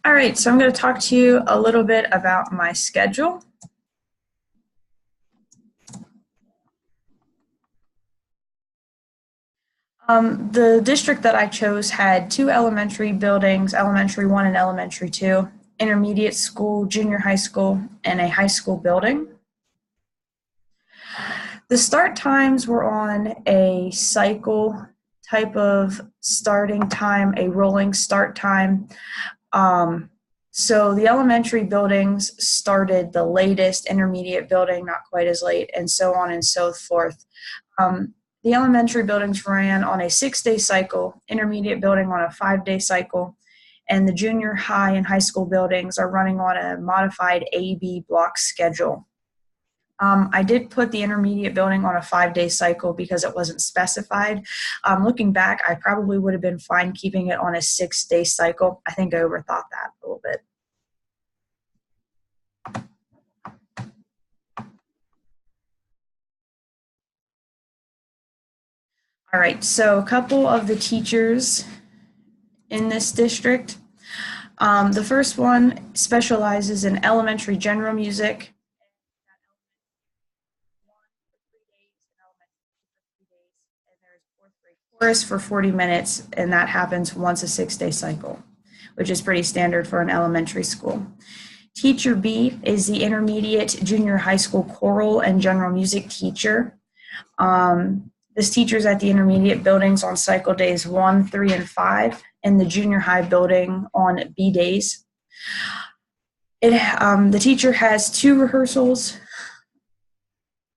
All right, so I'm going to talk to you a little bit about my schedule. The district that I chose had two elementary buildings, elementary 1 and elementary 2, intermediate school, junior high school, and a high school building. The start times were on a cycle type of starting time, a rolling start time. So the elementary buildings started the latest, intermediate building not quite as late, and so on and so forth. The elementary buildings ran on a 6-day cycle, intermediate building on a 5-day cycle, and the junior high and high school buildings are running on a modified A-B block schedule. I did put the intermediate building on a 5-day cycle because it wasn't specified. Looking back, I probably would have been fine keeping it on a 6-day cycle. I think I overthought that a little bit. All right, so a couple of the teachers in this district. The first one specializes in elementary general music. Chorus for 40 minutes, and that happens once a 6-day cycle, which is pretty standard for an elementary school. Teacher B is the intermediate junior high school choral and general music teacher. This teacher is at the intermediate buildings on cycle days 1, 3, and 5, and the junior high building on B days. The teacher has 2 rehearsals,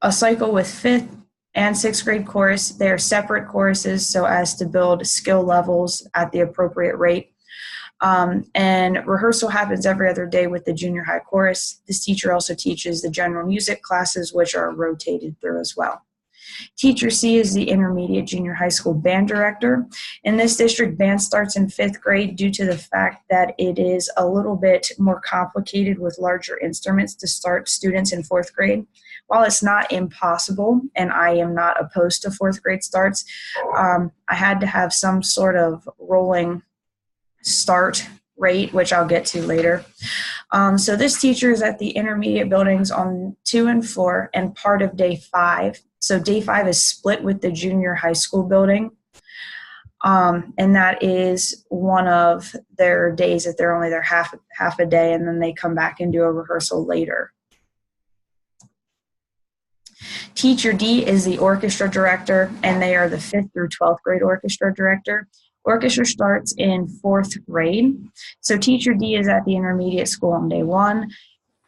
a cycle with 5th and 6th grade chorus. They are separate choruses so as to build skill levels at the appropriate rate. And rehearsal happens every other day with the junior high chorus. This teacher also teaches the general music classes, which are rotated through as well. Teacher C is the intermediate junior high school band director. In this district, band starts in 5th grade due to the fact that it is a little bit more complicated with larger instruments to start students in 4th grade. While it's not impossible, and I am not opposed to 4th grade starts, I had to have some sort of rolling start rate, which I'll get to later. So this teacher is at the intermediate buildings on 2 and 4 and part of day 5. So day 5 is split with the junior high school building. And that is one of their days that they're only there half a day, and then they come back and do a rehearsal later. Teacher D is the orchestra director, and they are the 5th through 12th grade orchestra director. Orchestra starts in 4th grade. So teacher D is at the intermediate school on day 1,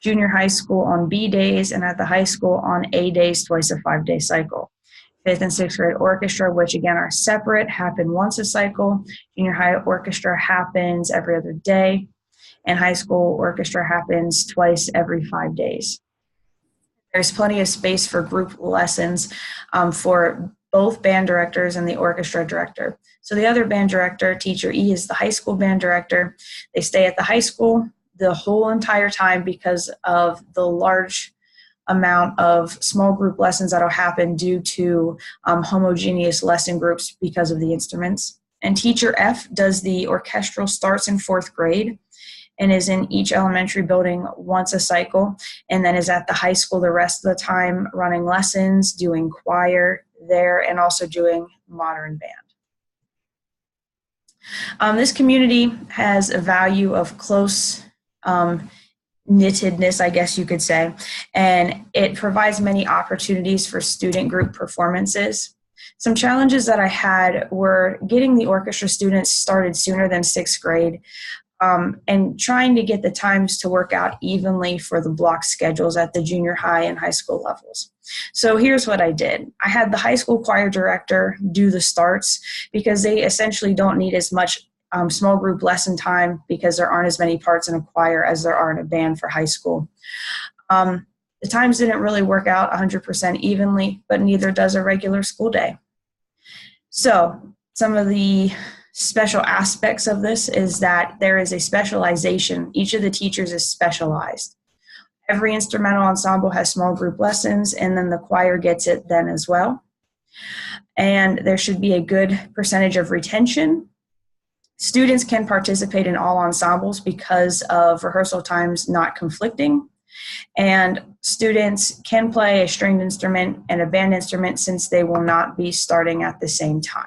junior high school on B days, and at the high school on A days, twice a 5-day cycle. 5th and 6th grade orchestra, which again are separate, happen once a cycle. Junior high orchestra happens every other day, and high school orchestra happens twice every 5 days. There's plenty of space for group lessons for both band directors and the orchestra director. So the other band director, teacher E, is the high school band director. They stay at the high school the whole entire time because of the large amount of small group lessons that will happen due to homogeneous lesson groups because of the instruments. And teacher F does the orchestral starts in 4th grade and is in each elementary building once a cycle, and then is at the high school the rest of the time running lessons, doing choir there, and also doing modern band. This community has a value of close knittedness, I guess you could say, and it provides many opportunities for student group performances. Some challenges that I had were getting the orchestra students started sooner than 6th grade, and trying to get the times to work out evenly for the block schedules at the junior high and high school levels. So here's what I did. I had the high school choir director do the starts because they essentially don't need as much small group lesson time because there aren't as many parts in a choir as there are in a band for high school. The times didn't really work out 100% evenly, but neither does a regular school day. So some of the special aspects of this is that there is a specialization. Each of the teachers is specialized. Every instrumental ensemble has small group lessons, and then the choir gets it then as well. And there should be a good percentage of retention. Students can participate in all ensembles because of rehearsal times not conflicting. And students can play a stringed instrument and a band instrument since they will not be starting at the same time.